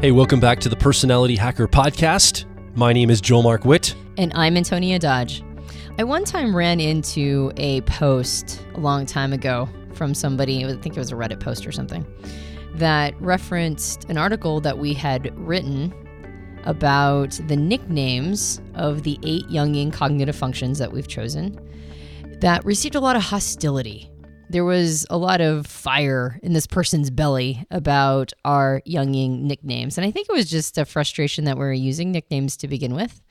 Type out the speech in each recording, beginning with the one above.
Hey, welcome back to the Personality Hacker Podcast. My name is Joel Mark Witt. And I'm Antonia Dodge. I one time ran into a post a long time ago from somebody, I think it was a Reddit post or something, that referenced an article that we had written about the nicknames of the 8 Jungian cognitive functions that we've chosen that received a lot of hostility. There was a lot of fire in this person's belly about our Jungian nicknames. And I think it was just a frustration that we were using nicknames to begin with.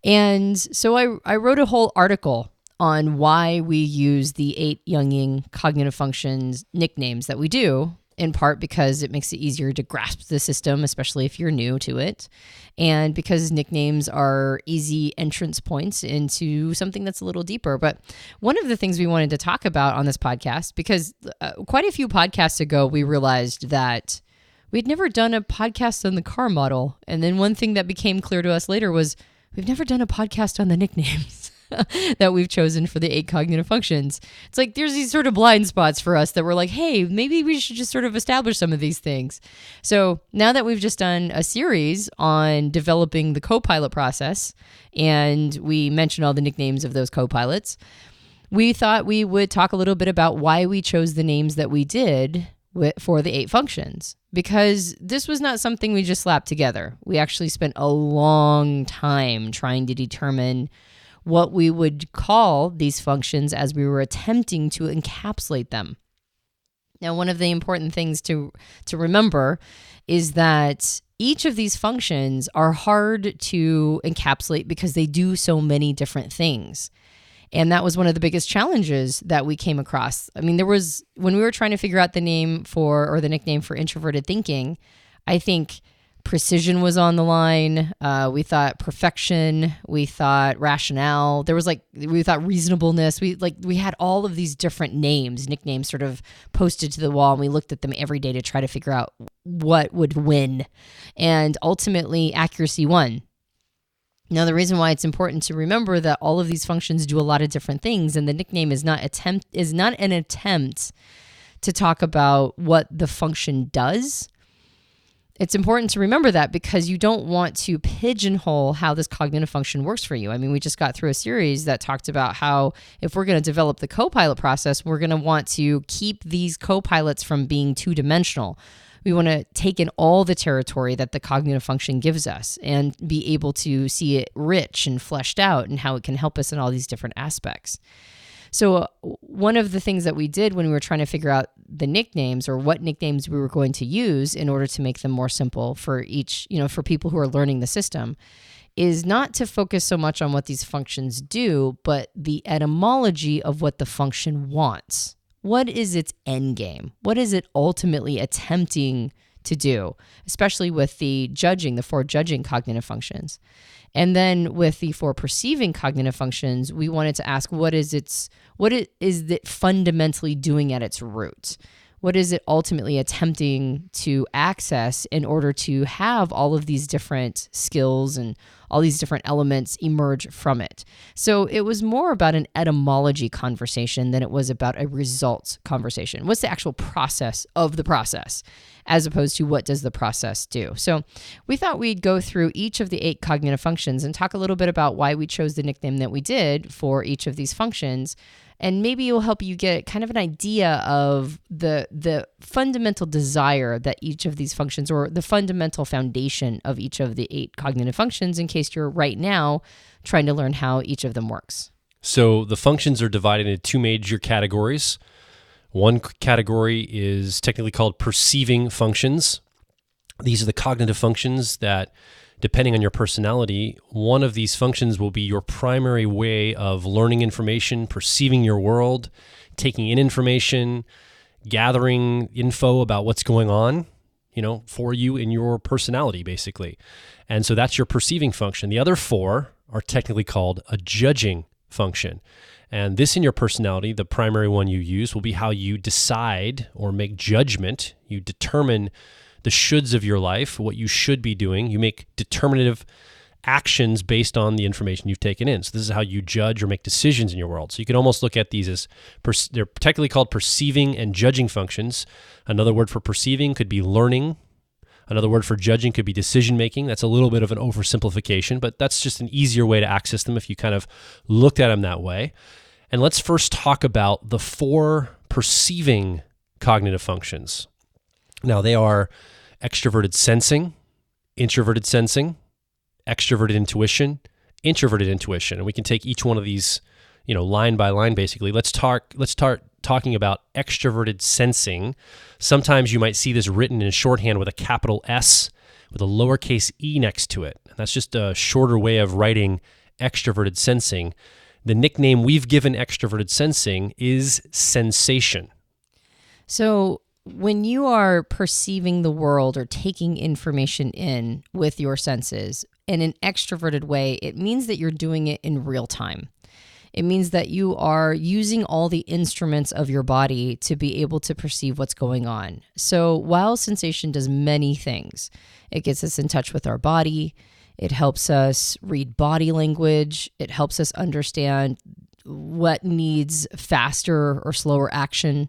And so I wrote a whole article on why we use the 8 Jungian cognitive functions nicknames that we do, in part because it makes it easier to grasp the system, especially if you're new to it, and because nicknames are easy entrance points into something that's a little deeper. But one of the things we wanted to talk about on this podcast, because quite a few podcasts ago, we realized that we'd never done a podcast on the car model. And then one thing that became clear to us later was we've never done a podcast on the nicknames that we've chosen for the 8 cognitive functions. It's like there's these sort of blind spots for us that we're like, hey, maybe we should just sort of establish some of these things. So now that we've just done a series on developing the co-pilot process, and we mentioned all the nicknames of those co-pilots, we thought we would talk a little bit about why we chose the names that we did for the 8 functions, because this was not something we just slapped together. We actually spent a long time trying to determine what we would call these functions as we were attempting to encapsulate them. Now, one of the important things to remember is that each of these functions are hard to encapsulate because they do so many different things. And that was one of the biggest challenges that we came across. I mean, when we were trying to figure out the nickname for introverted thinking, I think precision was on the line. We thought perfection. We thought rationale. We thought reasonableness. We had all of these different nicknames sort of posted to the wall, and we looked at them every day to try to figure out what would win. And ultimately, accuracy won. Now, the reason why it's important to remember that all of these functions do a lot of different things, and the nickname is not an attempt to talk about what the function does. It's important to remember that because you don't want to pigeonhole how this cognitive function works for you. I mean, we just got through a series that talked about how if we're going to develop the co-pilot process, we're going to want to keep these co-pilots from being two-dimensional. We want to take in all the territory that the cognitive function gives us and be able to see it rich and fleshed out and how it can help us in all these different aspects. So one of the things that we did when we were trying to figure out the nicknames or what nicknames we were going to use in order to make them more simple for each, for people who are learning the system, is not to focus so much on what these functions do, but the etymology of what the function wants. What is its end game? What is it ultimately attempting to do, especially with the 4 judging cognitive functions? And then with the 4 perceiving cognitive functions, we wanted to ask what is it fundamentally doing at its root? What is it ultimately attempting to access in order to have all of these different skills and all these different elements emerge from it? So it was more about an etymology conversation than it was about a results conversation. What's the actual process of the process, as opposed to what does the process do? So we thought we'd go through each of the 8 cognitive functions and talk a little bit about why we chose the nickname that we did for each of these functions. And maybe it will help you get kind of an idea of the fundamental desire that each of these functions, or the fundamental foundation of each of the 8 cognitive functions, in case you're right now trying to learn how each of them works. So the functions are divided into 2 major categories. One category is technically called perceiving functions. These are the cognitive functions that, depending on your personality, one of these functions will be your primary way of learning information, perceiving your world, taking in information, gathering info about what's going on, for you in your personality, basically. And so that's your perceiving function. The other 4 are technically called a judging function. And this in your personality, the primary one you use, will be how you decide or make judgment. You determine the shoulds of your life, what you should be doing. You make determinative actions based on the information you've taken in. So this is how you judge or make decisions in your world. So you can almost look at these as, they're technically called perceiving and judging functions. Another word for perceiving could be learning. Another word for judging could be decision making. That's a little bit of an oversimplification, but that's just an easier way to access them if you kind of looked at them that way. And let's first talk about the 4 perceiving cognitive functions. Now, they are extroverted sensing, introverted sensing, extroverted intuition, introverted intuition. And we can take each one of these, line by line, basically. Let's start talking about extroverted sensing. Sometimes you might see this written in shorthand with a capital S with a lowercase e next to it. And that's just a shorter way of writing extroverted sensing. The nickname we've given extroverted sensing is sensation. So when you are perceiving the world or taking information in with your senses in an extroverted way, it means that you're doing it in real time. It means that you are using all the instruments of your body to be able to perceive what's going on. So while sensation does many things, it gets us in touch with our body. It helps us read body language. It helps us understand what needs faster or slower action.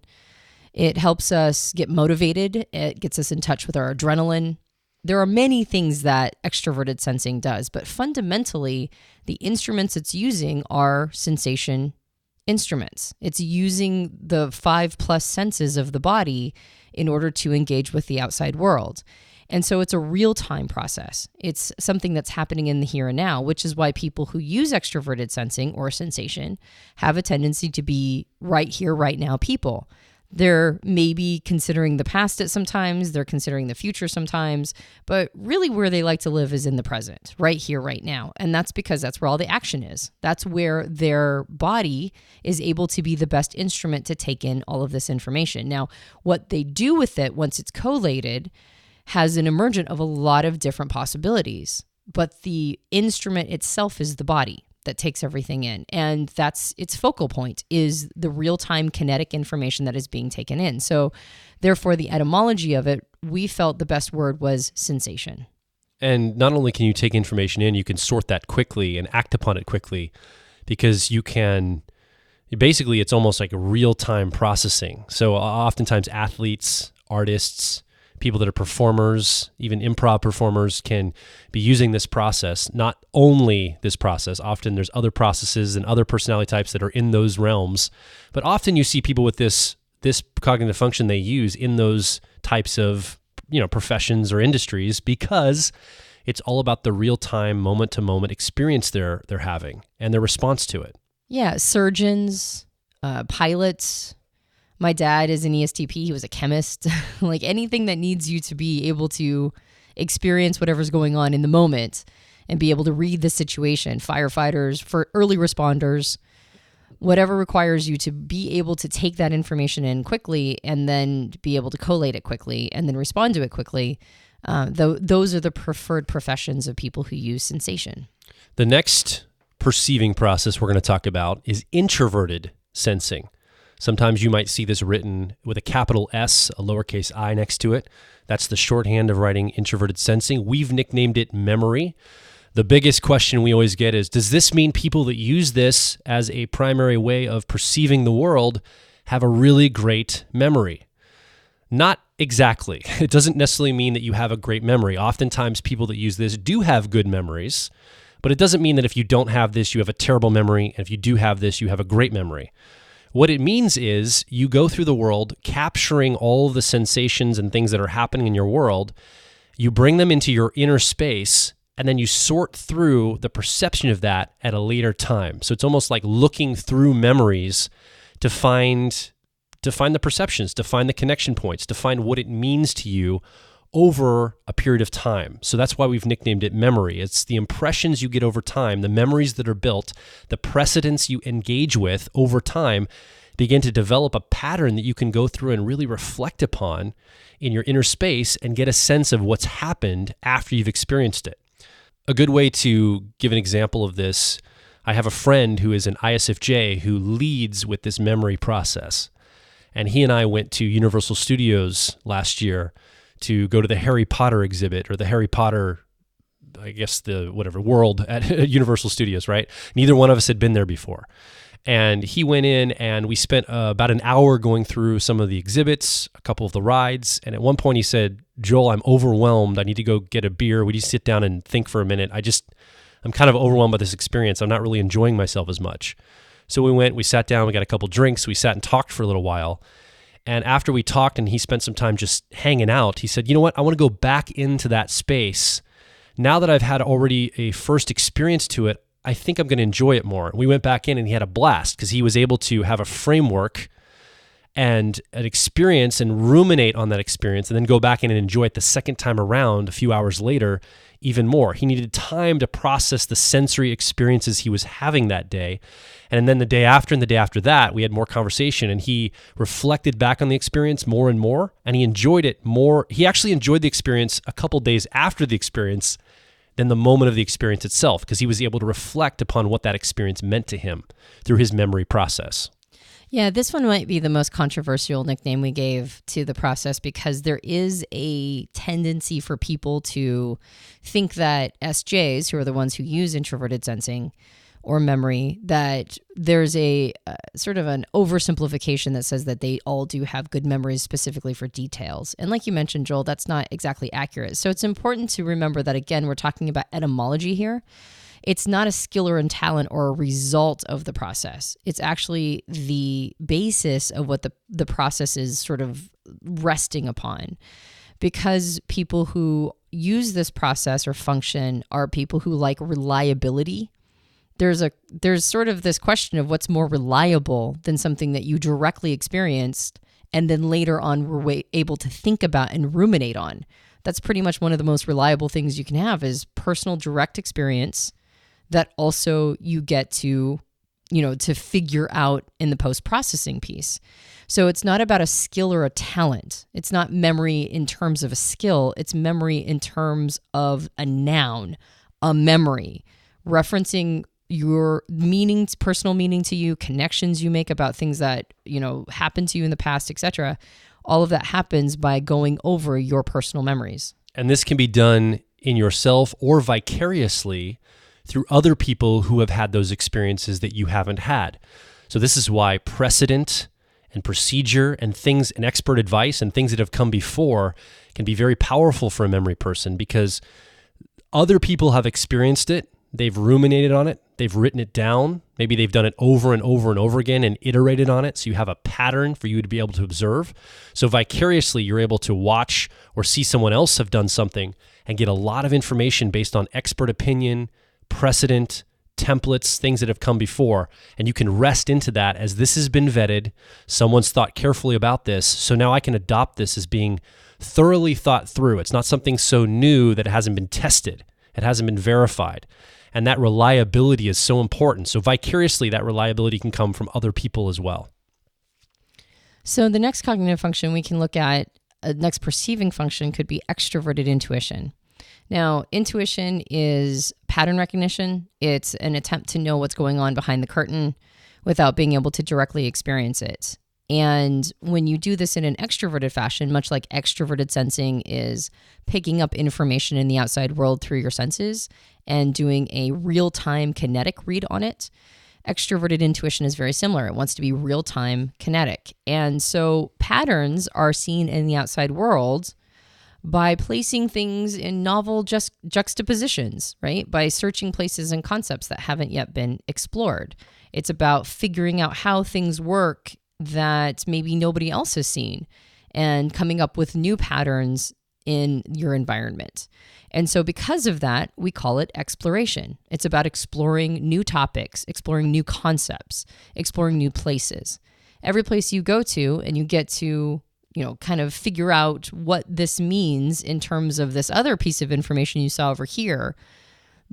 It helps us get motivated. It gets us in touch with our adrenaline. There are many things that extroverted sensing does, but fundamentally, the instruments it's using are sensation instruments. It's using the 5+ senses of the body in order to engage with the outside world. And so it's a real-time process. It's something that's happening in the here and now, which is why people who use extroverted sensing or sensation have a tendency to be right here, right now people. They're maybe considering the past at sometimes, they're considering the future sometimes, but really where they like to live is in the present, right here, right now. And that's because that's where all the action is. That's where their body is able to be the best instrument to take in all of this information. Now, what they do with it once it's collated has an emergent of a lot of different possibilities, but the instrument itself is the body that takes everything in. And that's its focal point, is the real-time kinetic information that is being taken in. So therefore, the etymology of it, we felt the best word was sensation. And not only can you take information in, you can sort that quickly and act upon it quickly, because you can, basically it's almost like a real-time processing. So oftentimes athletes, artists, people that are performers, even improv performers can be using this process. Not only this process, often there's other processes and other personality types that are in those realms, but often you see people with this cognitive function they use in those types of professions or industries, because it's all about the real-time, moment-to-moment experience they're having and their response to it. Yeah, surgeons, pilots. My dad is an ESTP. He was a chemist. Like anything that needs you to be able to experience whatever's going on in the moment and be able to read the situation. Firefighters, for early responders, whatever requires you to be able to take that information in quickly and then be able to collate it quickly and then respond to it quickly. Those are the preferred professions of people who use sensation. The next perceiving process we're going to talk about is introverted sensing. Sometimes you might see this written with a capital S, a lowercase I next to it. That's the shorthand of writing introverted sensing. We've nicknamed it memory. The biggest question we always get is, does this mean people that use this as a primary way of perceiving the world have a really great memory? Not exactly. It doesn't necessarily mean that you have a great memory. Oftentimes people that use this do have good memories, but it doesn't mean that if you don't have this, you have a terrible memory, and if you do have this, you have a great memory. What it means is you go through the world capturing all the sensations and things that are happening in your world, you bring them into your inner space, and then you sort through the perception of that at a later time. So it's almost like looking through memories to find the perceptions, to find the connection points, to find what it means to you over a period of time. So that's why we've nicknamed it memory. It's the impressions you get over time, the memories that are built, the precedents you engage with over time begin to develop a pattern that you can go through and really reflect upon in your inner space and get a sense of what's happened after you've experienced it. A good way to give an example of this, I have a friend who is an ISFJ who leads with this memory process. And he and I went to Universal Studios last year to go to the Harry Potter exhibit, or the Harry Potter I guess the whatever world at Universal Studios, right? Neither one of us had been there before. And he went in and we spent about an hour going through some of the exhibits, a couple of the rides. And at one point he said, Joel, I'm overwhelmed. I need to go get a beer. Would you sit down and think for a minute? I'm kind of overwhelmed by this experience. I'm not really enjoying myself as much. So we sat down, we got a couple drinks, we sat and talked for a little while. And after we talked and he spent some time just hanging out, he said, you know what? I want to go back into that space. Now that I've had already a first experience to it, I think I'm going to enjoy it more. We went back in and he had a blast because he was able to have a framework and an experience and ruminate on that experience and then go back in and enjoy it the second time around a few hours later even more. He needed time to process the sensory experiences he was having that day. And then the day after and the day after that, we had more conversation and he reflected back on the experience more and more and he enjoyed it more. He actually enjoyed the experience a couple days after the experience than the moment of the experience itself, because he was able to reflect upon what that experience meant to him through his memory process. Yeah, this one might be the most controversial nickname we gave to the process because there is a tendency for people to think that SJs, who are the ones who use introverted sensing or memory, that there's a sort of an oversimplification that says that they all do have good memories specifically for details. And like you mentioned, Joel, that's not exactly accurate. So it's important to remember that, again, we're talking about etymology here. It's not a skill or a talent or a result of the process. It's actually the basis of what the process is sort of resting upon. Because people who use this process or function are people who like reliability. There's sort of this question of what's more reliable than something that you directly experienced and then later on were able to think about and ruminate on. That's pretty much one of the most reliable things you can have is personal direct experience that also you get to figure out in the post-processing piece. So it's not about a skill or a talent. It's not memory in terms of a skill. It's memory in terms of a noun, a memory, referencing your meaning, personal meaning to you, connections you make about things that, happened to you in the past, etc. All of that happens by going over your personal memories. And this can be done in yourself or vicariously through other people who have had those experiences that you haven't had. So this is why precedent and procedure and things and expert advice and things that have come before can be very powerful for a memory person because other people have experienced it. They've ruminated on it. They've written it down. Maybe they've done it over and over and over again and iterated on it. So you have a pattern for you to be able to observe. So vicariously, you're able to watch or see someone else have done something and get a lot of information based on expert opinion, precedent, templates, things that have come before. And you can rest into that as this has been vetted. Someone's thought carefully about this. So now I can adopt this as being thoroughly thought through. It's not something so new that it hasn't been tested. It hasn't been verified. And that reliability is so important. So vicariously, that reliability can come from other people as well. So the next cognitive function we can look at, next perceiving function could be extroverted intuition. Now, intuition is pattern recognition. It's an attempt to know what's going on behind the curtain without being able to directly experience it. And when you do this in an extroverted fashion, much like extroverted sensing is picking up information in the outside world through your senses and doing a real-time kinetic read on it, extroverted intuition is very similar. It wants to be real-time kinetic. And so patterns are seen in the outside world by placing things in novel juxtapositions, right? By searching places and concepts that haven't yet been explored. It's about figuring out how things work that maybe nobody else has seen and coming up with new patterns in your environment. And so because of that, we call it exploration. It's about exploring new topics, exploring new concepts, exploring new places. Every place you go to and you get to, kind of figure out what this means in terms of this other piece of information you saw over here,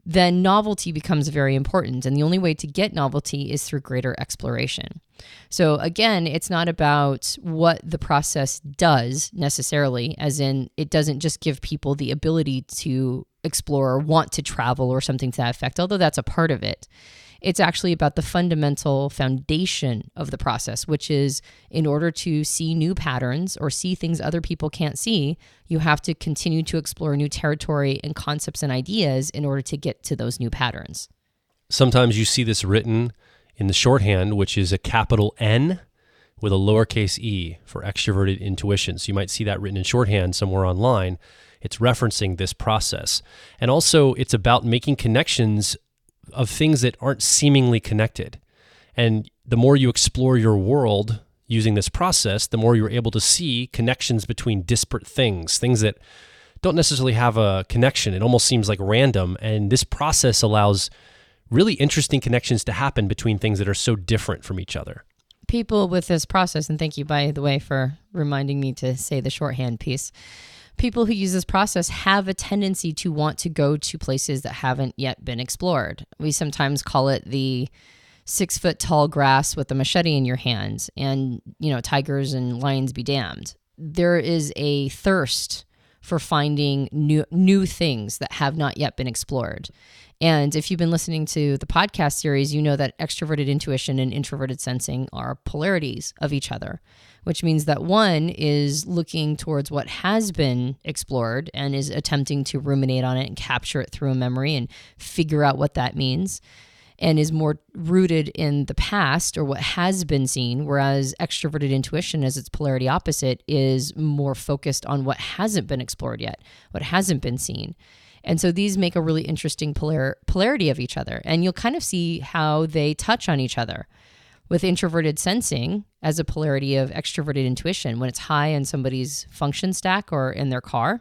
then novelty becomes very important. And the only way to get novelty is through greater exploration. So again, it's not about what the process does necessarily, as in it doesn't just give people the ability to explore or want to travel or something to that effect, although that's a part of it. It's actually about the fundamental foundation of the process, which is in order to see new patterns or see things other people can't see, you have to continue to explore new territory and concepts and ideas in order to get to those new patterns. Sometimes you see this written in the shorthand, which is a capital N with a lowercase e for extroverted intuition. So you might see that written in shorthand somewhere online. It's referencing this process. And also it's about making connections of things that aren't seemingly connected. And the more you explore your world using this process, the more you're able to see connections between disparate things that don't necessarily have a connection. It almost seems like random. And this process allows really interesting connections to happen between things that are so different from each other. People with this process, and thank you, by the way, for reminding me to say the shorthand piece. People who use this process have a tendency to want to go to places that haven't yet been explored. We sometimes call it the 6-foot-tall grass with a machete in your hands, and, tigers and lions be damned. There is a thirst for finding new things that have not yet been explored. And if you've been listening to the podcast series, you know that extroverted intuition and introverted sensing are polarities of each other, which means that one is looking towards what has been explored and is attempting to ruminate on it and capture it through a memory and figure out what that means, and is more rooted in the past or what has been seen, whereas extroverted intuition, as its polarity opposite, is more focused on what hasn't been explored yet, what hasn't been seen. And so these make a really interesting polarity of each other. And you'll kind of see how they touch on each other. With introverted sensing as a polarity of extroverted intuition, when it's high in somebody's function stack or in their car,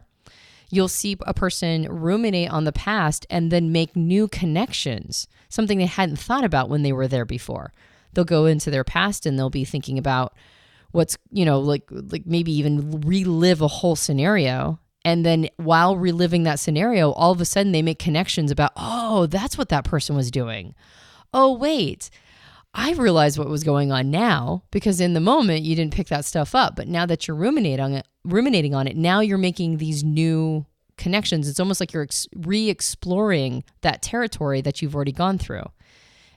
you'll see a person ruminate on the past and then make new connections, something they hadn't thought about when they were there before. They'll go into their past and they'll be thinking about what's, like maybe even relive a whole scenario. And then while reliving that scenario, all of a sudden they make connections about, oh, that's what that person was doing. Oh, wait, I realize what was going on now, because in the moment you didn't pick that stuff up. But now that you're ruminating on it, now you're making these new connections. It's almost like you're re-exploring that territory that you've already gone through.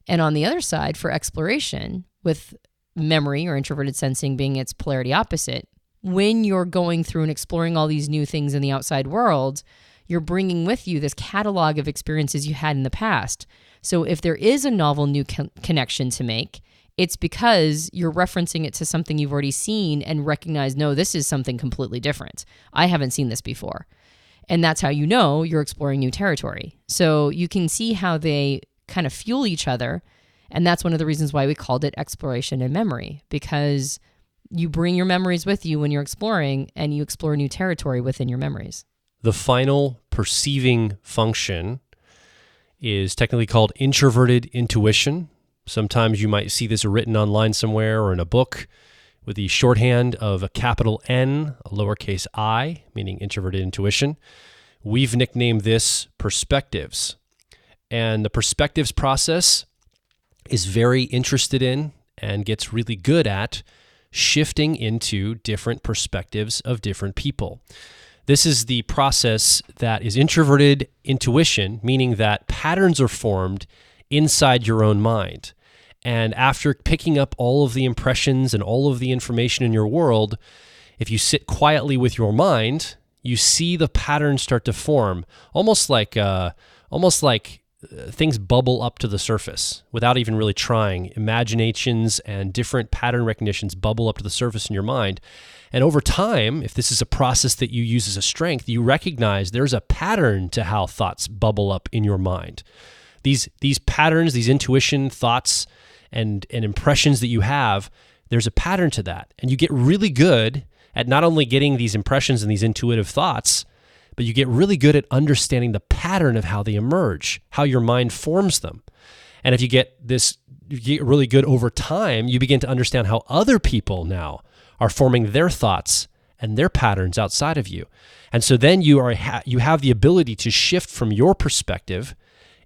And on the other side, for exploration, with memory or introverted sensing being its polarity opposite, when you're going through and exploring all these new things in the outside world, you're bringing with you this catalog of experiences you had in the past. So if there is a novel new connection to make, it's because you're referencing it to something you've already seen and recognize, no, this is something completely different. I haven't seen this before. And that's how you know you're exploring new territory. So you can see how they kind of fuel each other. And that's one of the reasons why we called it exploration and memory, because you bring your memories with you when you're exploring, and you explore new territory within your memories. The final perceiving function is technically called introverted intuition. Sometimes you might see this written online somewhere or in a book with the shorthand of a capital N, a lowercase I, meaning introverted intuition. We've nicknamed this perspectives. And the perspectives process is very interested in and gets really good at shifting into different perspectives of different people. This is the process that is introverted intuition, meaning that patterns are formed inside your own mind. And after picking up all of the impressions and all of the information in your world, if you sit quietly with your mind, you see the patterns start to form, almost like things bubble up to the surface without even really trying. Imaginations and different pattern recognitions bubble up to the surface in your mind. And over time, if this is a process that you use as a strength, you recognize there's a pattern to how thoughts bubble up in your mind. These patterns, these intuition thoughts and impressions that you have, there's a pattern to that. And you get really good at not only getting these impressions and these intuitive thoughts, but you get really good at understanding the pattern of how they emerge, how your mind forms them. And if you get really good over time, you begin to understand how other people now are forming their thoughts and their patterns outside of you. And so then you have the ability to shift from your perspective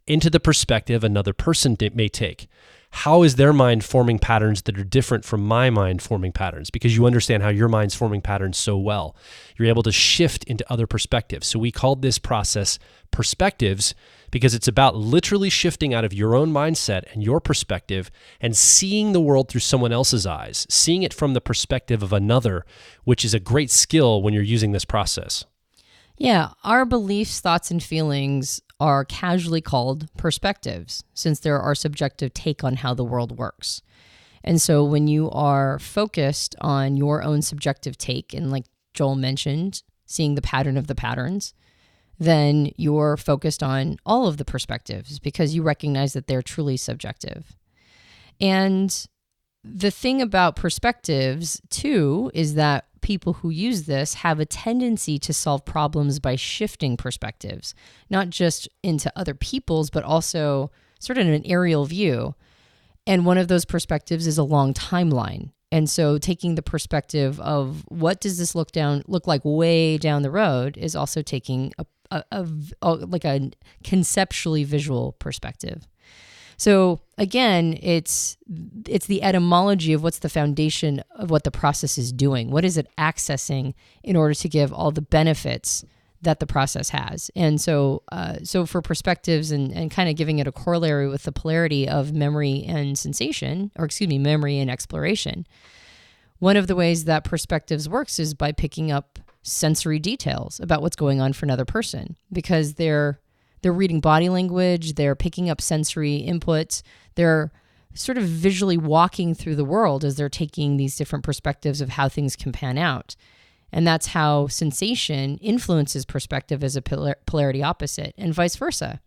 into the perspective another person may take. how is their mind forming patterns that are different from my mind forming patterns? Because you understand how your mind's forming patterns so well. You're able to shift into other perspectives. So we called this process perspectives because it's about literally shifting out of your own mindset and your perspective and seeing the world through someone else's eyes, seeing it from the perspective of another, which is a great skill when you're using this process. Yeah, our beliefs, thoughts, and feelings are casually called perspectives, since they're our subjective take on how the world works. And so when you are focused on your own subjective take, and like Joel mentioned, seeing the pattern of the patterns, then you're focused on all of the perspectives because you recognize that they're truly subjective. And the thing about perspectives, too, is that people who use this have a tendency to solve problems by shifting perspectives, not just into other people's, but also sort of an aerial view. And one of those perspectives is a long timeline. And so taking the perspective of what does this look like way down the road is also taking a conceptually visual perspective. So again, it's the etymology of what's the foundation of what the process is doing. What is it accessing in order to give all the benefits that the process has? And so for perspectives and kind of giving it a corollary with the polarity of memory and sensation, memory and exploration, one of the ways that perspectives works is by picking up sensory details about what's going on for another person, because they're reading body language, they're picking up sensory inputs, they're sort of visually walking through the world as they're taking these different perspectives of how things can pan out. And that's how sensation influences perspective as a polarity opposite, and vice versa.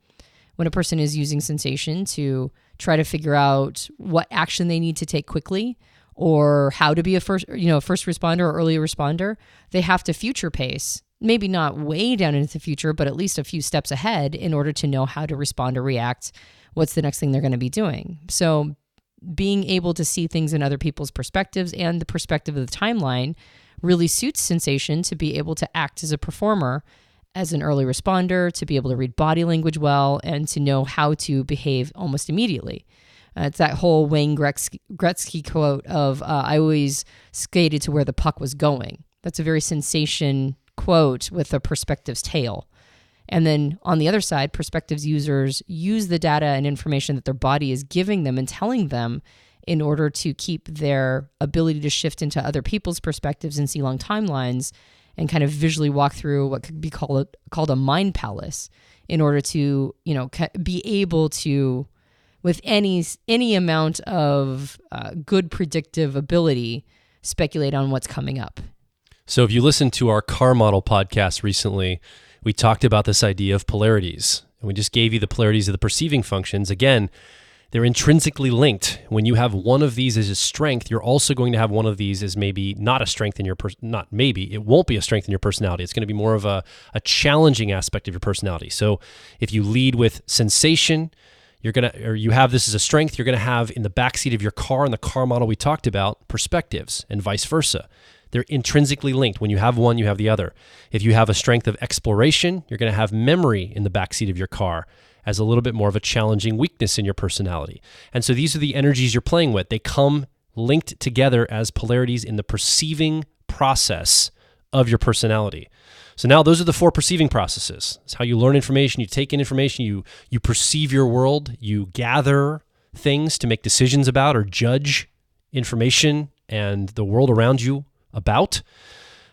When a person is using sensation to try to figure out what action they need to take quickly, or how to be a first responder or early responder, they have to future pace, maybe not way down into the future, but at least a few steps ahead in order to know how to respond or react. What's the next thing they're going to be doing? So being able to see things in other people's perspectives and the perspective of the timeline really suits sensation to be able to act as a performer, as an early responder, to be able to read body language well, and to know how to behave almost immediately. It's that whole Wayne Gretzky quote of, I always skated to where the puck was going. That's a very sensation quote with a perspectives tail. And then on the other side, perspectives users use the data and information that their body is giving them and telling them in order to keep their ability to shift into other people's perspectives and see long timelines and kind of visually walk through what could be called a mind palace in order to, be able to, with any amount of good predictive ability, speculate on what's coming up. So if you listened to our car model podcast recently, we talked about this idea of polarities. And we just gave you the polarities of the perceiving functions. Again, they're intrinsically linked. When you have one of these as a strength, you're also going to have one of these as maybe not a strength in your it won't be a strength in your personality. It's going to be more of a challenging aspect of your personality. So if you lead with sensation, you have this as a strength, you're going to have in the backseat of your car, in the car model we talked about, perspectives, and vice versa. They're intrinsically linked. When you have one, you have the other. If you have a strength of exploration, you're going to have memory in the backseat of your car as a little bit more of a challenging weakness in your personality. And so these are the energies you're playing with. They come linked together as polarities in the perceiving process of your personality. So now those are the 4 perceiving processes. It's how you learn information, you take in information, you perceive your world, you gather things to make decisions about or judge information and the world around you about.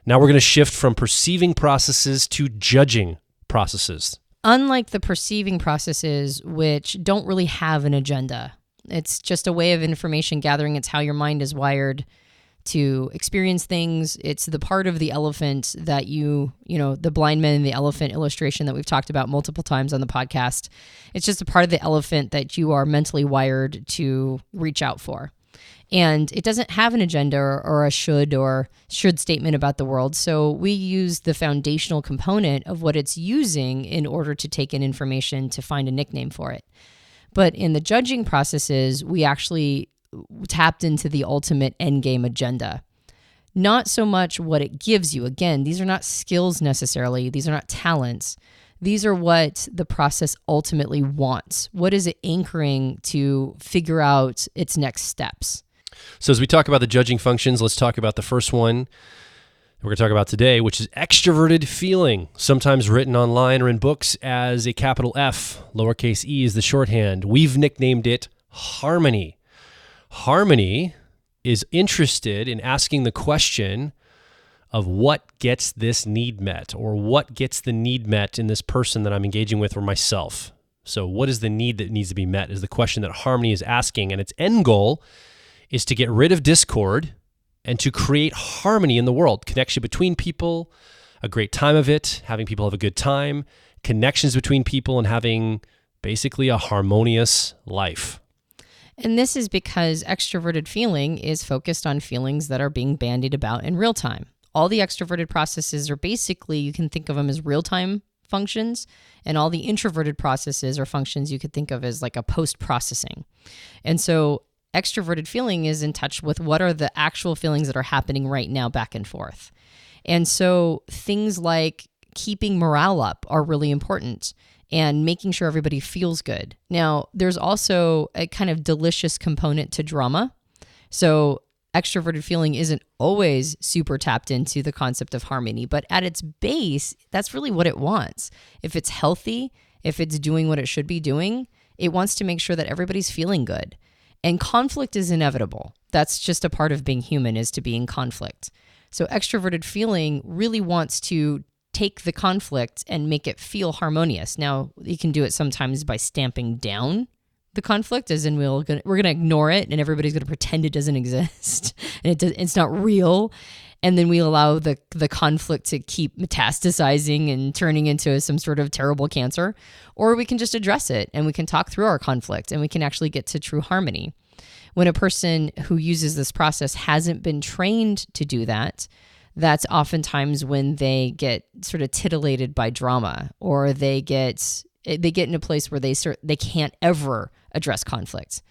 Now we're going to shift from perceiving processes to judging processes. Unlike the perceiving processes, which don't really have an agenda, it's just a way of information gathering. It's how your mind is wired to experience things. It's the part of the elephant that the blind man and the elephant illustration that we've talked about multiple times on the podcast. It's just a part of the elephant that you are mentally wired to reach out for. And it doesn't have an agenda or a should statement about the world. So we use the foundational component of what it's using in order to take in information to find a nickname for it. But in the judging processes, we actually tapped into the ultimate endgame agenda. Not so much what it gives you. Again, these are not skills necessarily. These are not talents. These are what the process ultimately wants. What is it anchoring to figure out its next steps? So as we talk about the judging functions, let's talk about the first one we're going to talk about today, which is extroverted feeling, sometimes written online or in books as a capital F, lowercase e is the shorthand. We've nicknamed it harmony. Harmony is interested in asking the question of what gets this need met, or what gets the need met in this person that I'm engaging with or myself. So what is the need that needs to be met is the question that harmony is asking, and its end goal is to get rid of discord and to create harmony in the world, connection between people, a great time of it, having people have a good time, connections between people, and having basically a harmonious life. And this is because extroverted feeling is focused on feelings that are being bandied about in real time. All the extroverted processes are basically, you can think of them as real-time functions, and all the introverted processes or functions you could think of as like a post-processing. And so extroverted feeling is in touch with what are the actual feelings that are happening right now back and forth. And so things like keeping morale up are really important and making sure everybody feels good. Now, there's also a kind of delicious component to drama. So extroverted feeling isn't always super tapped into the concept of harmony, but at its base, that's really what it wants. If it's healthy, if it's doing what it should be doing, it wants to make sure that everybody's feeling good. And conflict is inevitable. That's just a part of being human, is to be in conflict. So extroverted feeling really wants to take the conflict and make it feel harmonious. Now, you can do it sometimes by stamping down the conflict, as in we're going to ignore it and everybody's going to pretend it doesn't exist and it's not real. And then we allow the conflict to keep metastasizing and turning into some sort of terrible cancer. Or we can just address it and we can talk through our conflict and we can actually get to true harmony. When a person who uses this process hasn't been trained to do that, that's oftentimes when they get sort of titillated by drama, or they get in a place where they can't ever address conflicts.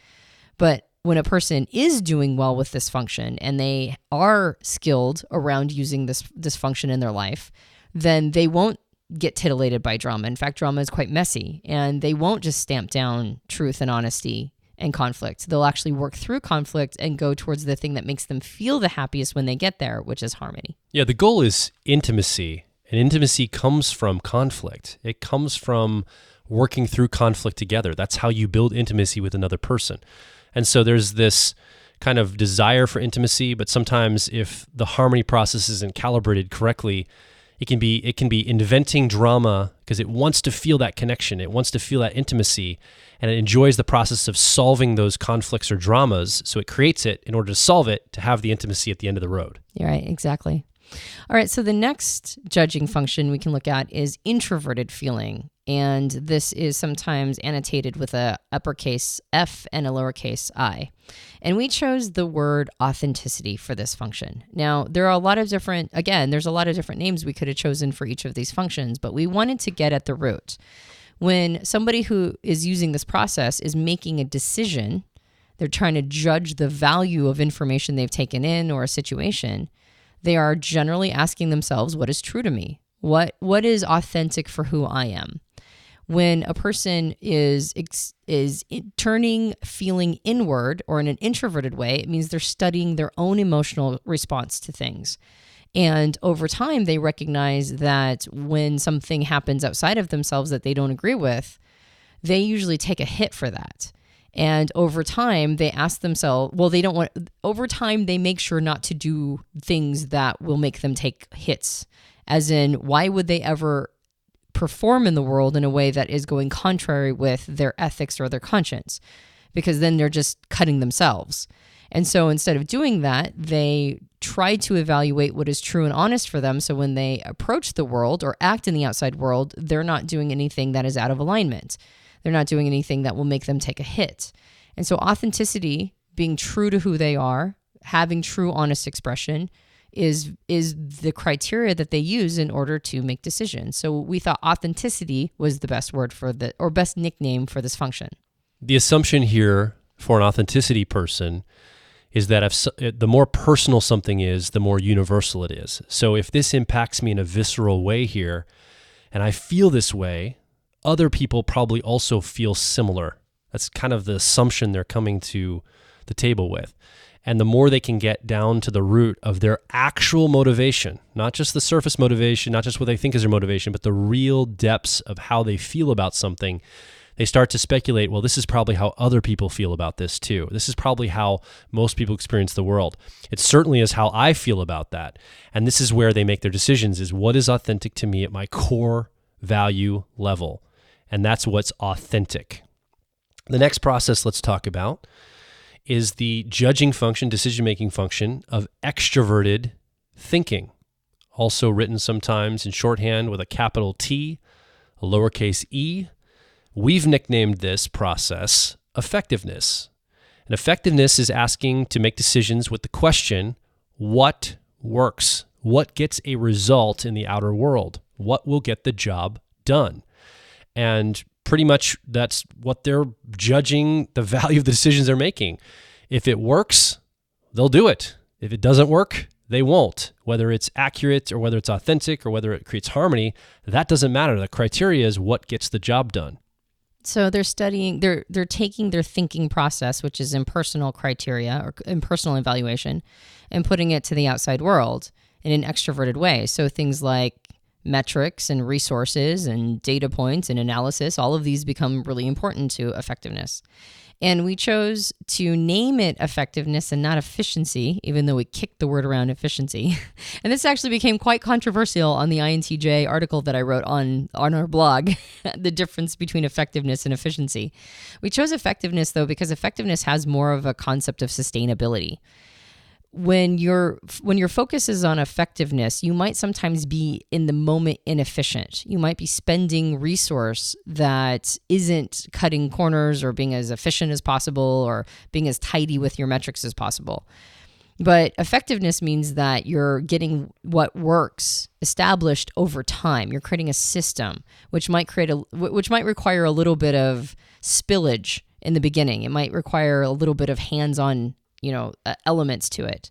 But when a person is doing well with this function and they are skilled around using this function in their life, then they won't get titillated by drama. In fact, drama is quite messy, and they won't just stamp down truth and honesty and conflict. They'll actually work through conflict and go towards the thing that makes them feel the happiest when they get there, which is harmony. Yeah, the goal is intimacy, and intimacy comes from conflict. It comes from working through conflict together. That's how you build intimacy with another person. And so there's this kind of desire for intimacy, but sometimes if the harmony process isn't calibrated correctly, it can be inventing drama because it wants to feel that connection. It wants to feel that intimacy, and it enjoys the process of solving those conflicts or dramas. So it creates it in order to solve it, to have the intimacy at the end of the road. You're right, exactly. All right, so the next judging function we can look at is introverted feeling. And this is sometimes annotated with a uppercase F and a lowercase I. And we chose the word authenticity for this function. Now, there's a lot of different names we could have chosen for each of these functions, but we wanted to get at the root. When somebody who is using this process is making a decision, they're trying to judge the value of information they've taken in or a situation, they are generally asking themselves, what is true to me? What is authentic for who I am? When a person is turning feeling inward or in an introverted way, it means they're studying their own emotional response to things. And over time, they recognize that when something happens outside of themselves that they don't agree with, they usually take a hit for that. And over time, they ask themselves, over time, they make sure not to do things that will make them take hits. As in, why would they ever perform in the world in a way that is going contrary with their ethics or their conscience? Because then they're just cutting themselves. And so instead of doing that, they try to evaluate what is true and honest for them. So when they approach the world or act in the outside world, they're not doing anything that is out of alignment. They're not doing anything that will make them take a hit. And so authenticity, being true to who they are, having true, honest expression, is the criteria that they use in order to make decisions. So we thought authenticity was the best word best nickname for this function. The assumption here for an authenticity person is that if the more personal something is, the more universal it is. So if this impacts me in a visceral way here, and I feel this way, other people probably also feel similar. That's kind of the assumption they're coming to the table with. And the more they can get down to the root of their actual motivation, not just the surface motivation, not just what they think is their motivation, but the real depths of how they feel about something, they start to speculate, well, this is probably how other people feel about this too. This is probably how most people experience the world. It certainly is how I feel about that. And this is where they make their decisions, is what is authentic to me at my core value level. And that's what's authentic. The next process let's talk about is the judging function, decision-making function of extroverted thinking, also written sometimes in shorthand with a capital T, a lowercase e. We've nicknamed this process effectiveness. And effectiveness is asking to make decisions with the question, what works? What gets a result in the outer world? What will get the job done? And pretty much that's what they're judging the value of the decisions they're making. If it works, they'll do it. If it doesn't work, they won't. Whether it's accurate or whether it's authentic or whether it creates harmony, that doesn't matter. The criteria is what gets the job done. So they're taking their thinking process, which is impersonal criteria or impersonal evaluation, and putting it to the outside world in an extroverted way. So things like metrics and resources and data points and analysis, all of these become really important to effectiveness. And we chose to name it effectiveness and not efficiency, even though we kicked the word around efficiency. And this actually became quite controversial on the INTJ article that I wrote on our blog, the difference between effectiveness and efficiency. We chose effectiveness, though, because effectiveness has more of a concept of sustainability. When your focus is on effectiveness, you might sometimes be in the moment inefficient. You might be spending resource that isn't cutting corners or being as efficient as possible or being as tidy with your metrics as possible. But effectiveness means that you're getting what works established over time. You're creating a system, which might require a little bit of spillage in the beginning. It might require a little bit of hands-on elements to it.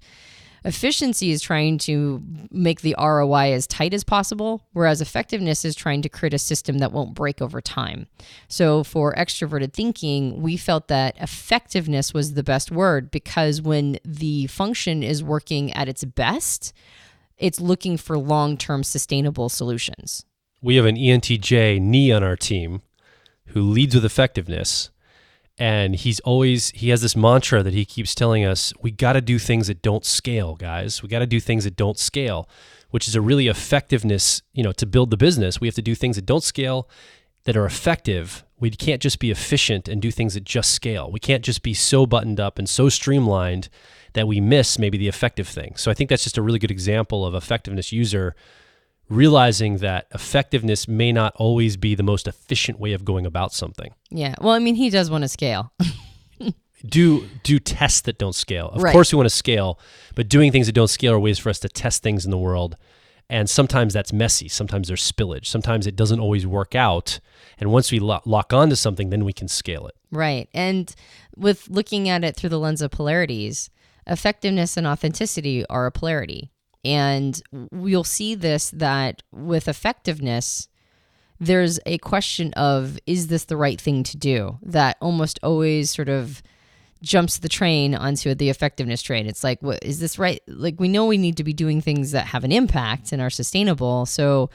Efficiency is trying to make the ROI as tight as possible, whereas effectiveness is trying to create a system that won't break over time. So for extroverted thinking, we felt that effectiveness was the best word because when the function is working at its best, it's looking for long-term sustainable solutions. We have an ENTJ knee on our team who leads with effectiveness. And he has this mantra that he keeps telling us, we got to do things that don't scale, guys. We got to do things that don't scale, which is a really effectiveness, to build the business. We have to do things that don't scale, that are effective. We can't just be efficient and do things that just scale. We can't just be so buttoned up and so streamlined that we miss maybe the effective thing. So I think that's just a really good example of effectiveness user realizing that effectiveness may not always be the most efficient way of going about something. Yeah. Well, I mean, he does want to scale. Do tests that don't scale. Of Right. course we want to scale, but doing things that don't scale are ways for us to test things in the world. And sometimes that's messy. Sometimes there's spillage. Sometimes it doesn't always work out. And once we lock onto something, then we can scale it. Right. And with looking at it through the lens of polarities, effectiveness and authenticity are a polarity. And we'll see this, that with effectiveness, there's a question of, is this the right thing to do? That almost always sort of jumps the train onto the effectiveness train. It's like, what is this right? Like, we know we need to be doing things that have an impact and are sustainable. So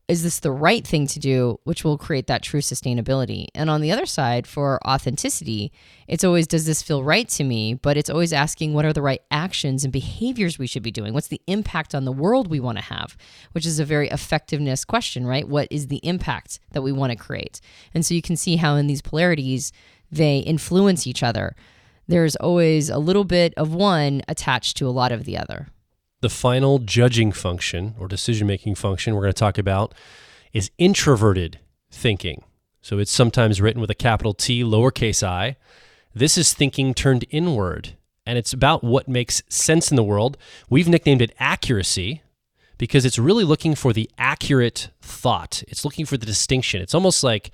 is this the right thing to do, which will create that true sustainability? And on the other side, for authenticity, it's always, does this feel right to me? But it's always asking, what are the right actions and behaviors we should be doing? What's the impact on the world we want to have? Which is a very effectiveness question, right? What is the impact that we want to create? And so you can see how in these polarities, they influence each other. There's always a little bit of one attached to a lot of the other. The final judging function or decision-making function we're going to talk about is introverted thinking. So it's sometimes written with a capital T, lowercase I. This is thinking turned inward, and it's about what makes sense in the world. We've nicknamed it accuracy because it's really looking for the accurate thought. It's looking for the distinction. It's almost like,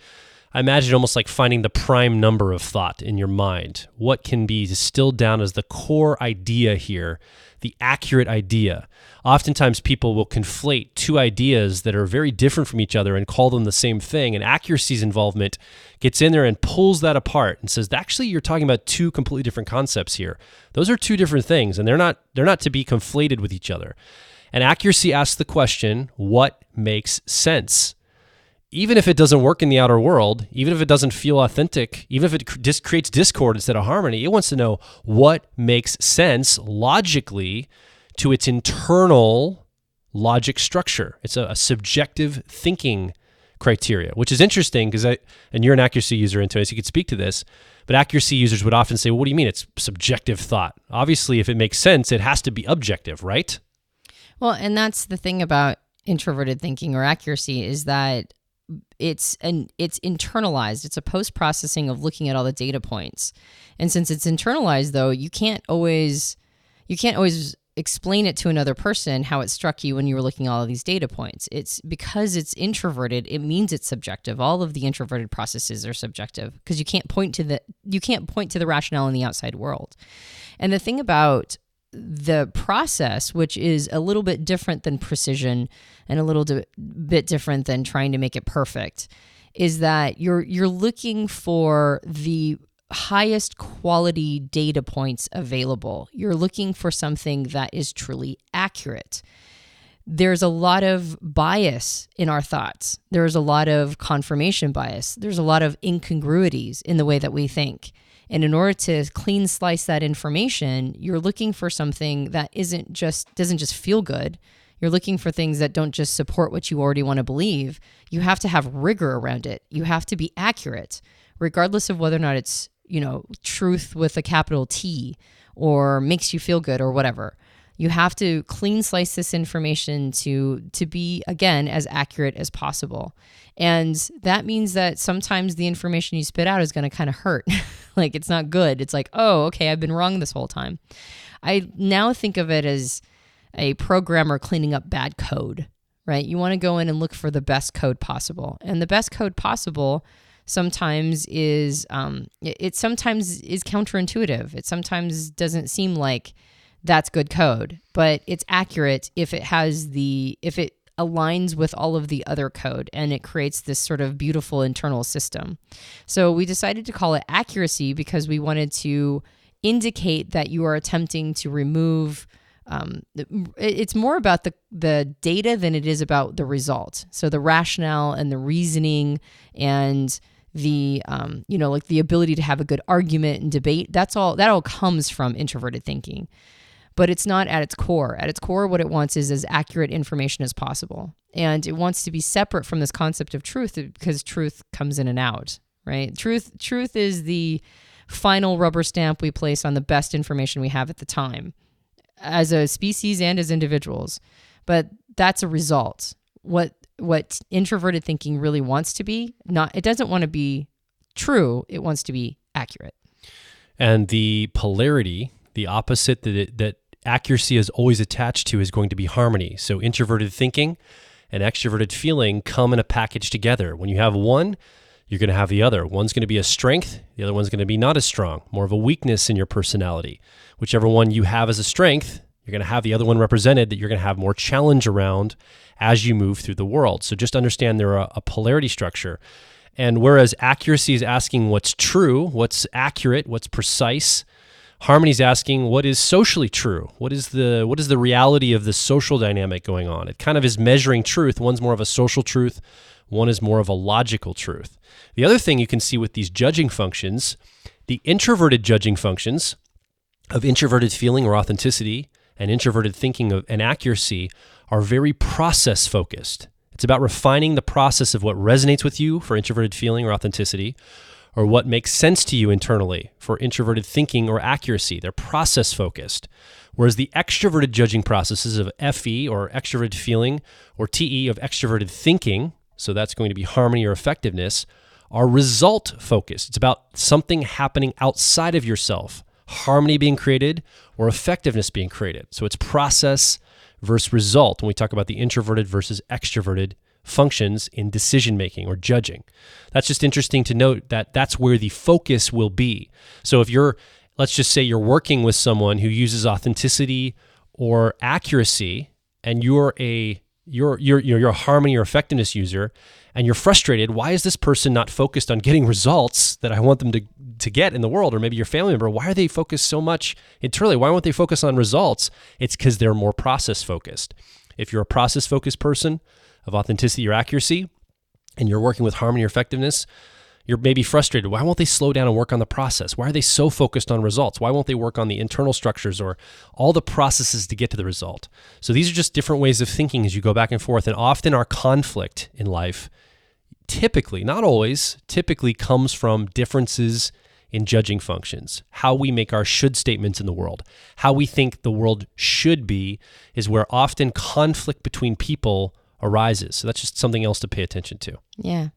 I imagine almost like finding the prime number of thought in your mind. What can be distilled down as the core idea here, the accurate idea. Oftentimes people will conflate two ideas that are very different from each other and call them the same thing. And accuracy's involvement gets in there and pulls that apart and says, actually, you're talking about two completely different concepts here. Those are two different things, and they're not to be conflated with each other. And accuracy asks the question, what makes sense? Even if it doesn't work in the outer world, even if it doesn't feel authentic, even if it creates discord instead of harmony, it wants to know what makes sense logically to its internal logic structure. It's a subjective thinking criteria, which is interesting because and you're an accuracy user, Antonia, so you could speak to this, but accuracy users would often say, well, what do you mean it's subjective thought? Obviously, if it makes sense, it has to be objective, right? Well, and that's the thing about introverted thinking or accuracy is that it's internalized. It's a post-processing of looking at all the data points. And since it's internalized, though, you can't always explain it to another person how it struck you when you were looking at all of these data points. It's because it's introverted, it means it's subjective. All of the introverted processes are subjective because you can't point to the rationale in the outside world. And the thing about the process, which is a little bit different than precision and a little bit different than trying to make it perfect, is that you're looking for the highest quality data points available. You're looking for something that is truly accurate. There's a lot of bias in our thoughts. There's a lot of confirmation bias. There's a lot of incongruities in the way that we think. And in order to clean slice that information, you're looking for something that doesn't just feel good. You're looking for things that don't just support what you already want to believe. You have to have rigor around it. You have to be accurate, regardless of whether or not it's, truth with a capital T or makes you feel good or whatever. You have to clean slice this information to be, again, as accurate as possible. And that means that sometimes the information you spit out is going to kind of hurt. Like, it's not good. It's like, oh, okay, I've been wrong this whole time. I now think of it as a programmer cleaning up bad code, right? You want to go in and look for the best code possible. And the best code possible sometimes is, it sometimes is counterintuitive. It sometimes doesn't seem like that's good code, but it's accurate if it aligns with all of the other code and it creates this sort of beautiful internal system. So we decided to call it accuracy because we wanted to indicate that you are attempting to remove, it's more about the data than it is about the result. So the rationale and the reasoning and the, like the ability to have a good argument and debate, that all comes from introverted thinking. But it's not at its core. At its core, what it wants is as accurate information as possible. And it wants to be separate from this concept of truth because truth comes in and out, right? Truth is the final rubber stamp we place on the best information we have at the time as a species and as individuals. But that's a result. What introverted thinking really wants to be, it doesn't want to be true, it wants to be accurate. And the polarity, the opposite that accuracy is always attached to is going to be harmony. So introverted thinking and extroverted feeling come in a package together. When you have one, you're going to have the other. One's going to be a strength. The other one's going to be not as strong, more of a weakness in your personality. Whichever one you have as a strength, you're going to have the other one represented that you're going to have more challenge around as you move through the world. So just understand there are a polarity structure. And whereas accuracy is asking what's true, what's accurate, what's precise, harmony's asking what is socially true. What is the reality of the social dynamic going on? It kind of is measuring truth. One's more of a social truth. One is more of a logical truth. The other thing you can see with these judging functions, the introverted judging functions of introverted feeling or authenticity and introverted thinking and accuracy are very process focused. It's about refining the process of what resonates with you for introverted feeling or authenticity, or what makes sense to you internally for introverted thinking or accuracy. They're process focused. Whereas the extroverted judging processes of FE or extroverted feeling or TE of extroverted thinking, so that's going to be harmony or effectiveness, are result focused. It's about something happening outside of yourself, harmony being created or effectiveness being created. So it's process versus result when we talk about the introverted versus extroverted functions in decision making or judging. That's just interesting to note that that's where the focus will be. So if let's just say you're working with someone who uses authenticity or accuracy, and you're a harmony or effectiveness user, and you're frustrated, why is this person not focused on getting results that I want them to get in the world? Or maybe your family member, why are they focused so much internally? Why won't they focus on results? It's because they're more process focused. If you're a process focused person of authenticity or accuracy, and you're working with harmony or effectiveness, you're maybe frustrated. Why won't they slow down and work on the process? Why are they so focused on results? Why won't they work on the internal structures or all the processes to get to the result? So these are just different ways of thinking as you go back and forth. And often our conflict in life, typically, not always, typically comes from differences in judging functions. How we make our should statements in the world, how we think the world should be, is where often conflict between people arises. So that's just something else to pay attention to. Yeah.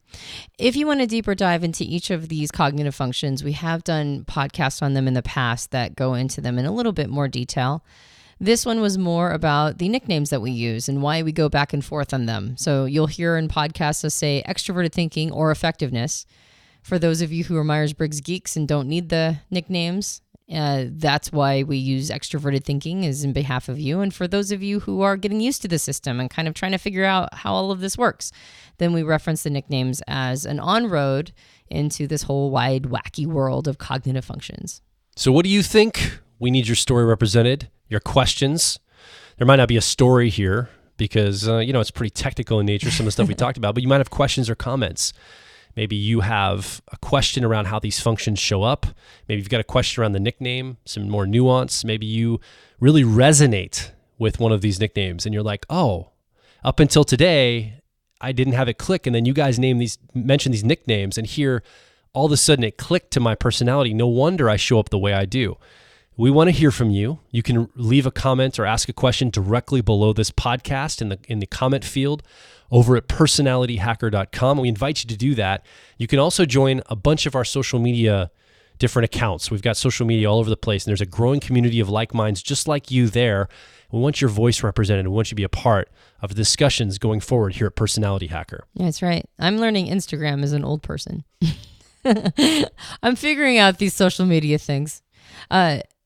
If you want a deeper dive into each of these cognitive functions, we have done podcasts on them in the past that go into them in a little bit more detail. This one was more about the nicknames that we use and why we go back and forth on them. So you'll hear in podcasts us say extroverted thinking or effectiveness. For those of you who are Myers-Briggs geeks and don't need the nicknames, that's why we use extroverted thinking is in behalf of you. And for those of you who are getting used to the system and kind of trying to figure out how all of this works, then we reference the nicknames as an on-road into this whole wide, wacky world of cognitive functions. So what do you think? We need your story represented, your questions. There might not be a story here because, it's pretty technical in nature, some of the stuff we talked about, but you might have questions or comments. Maybe you have a question around how these functions show up. Maybe you've got a question around the nickname, some more nuance. Maybe you really resonate with one of these nicknames and you're like, oh, up until today, I didn't have it click. And then you guys mention these nicknames, and here all of a sudden it clicked to my personality. No wonder I show up the way I do. We want to hear from you. You can leave a comment or ask a question directly below this podcast in the comment field over at personalityhacker.com. We invite you to do that. You can also join a bunch of our social media different accounts. We've got social media all over the place, and there's a growing community of like minds just like you there. We want your voice represented. We want you to be a part of the discussions going forward here at Personality Hacker. That's right. I'm learning Instagram as an old person. I'm figuring out these social media things.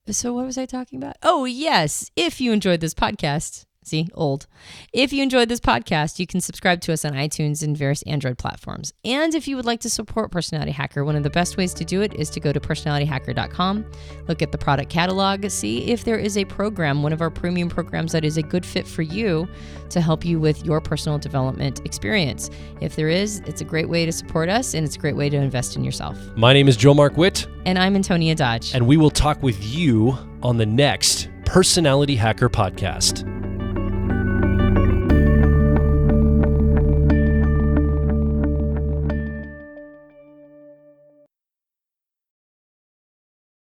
So what was I talking about? Oh, yes. If you enjoyed this podcast, see, old. If you enjoyed this podcast, you can subscribe to us on iTunes and various Android platforms. And if you would like to support Personality Hacker, one of the best ways to do it is to go to personalityhacker.com, look at the product catalog, see if there is a program, one of our premium programs that is a good fit for you to help you with your personal development experience. If there is, it's a great way to support us, and it's a great way to invest in yourself. My name is Joe Mark Witt. And I'm Antonia Dodge. And we will talk with you on the next Personality Hacker podcast.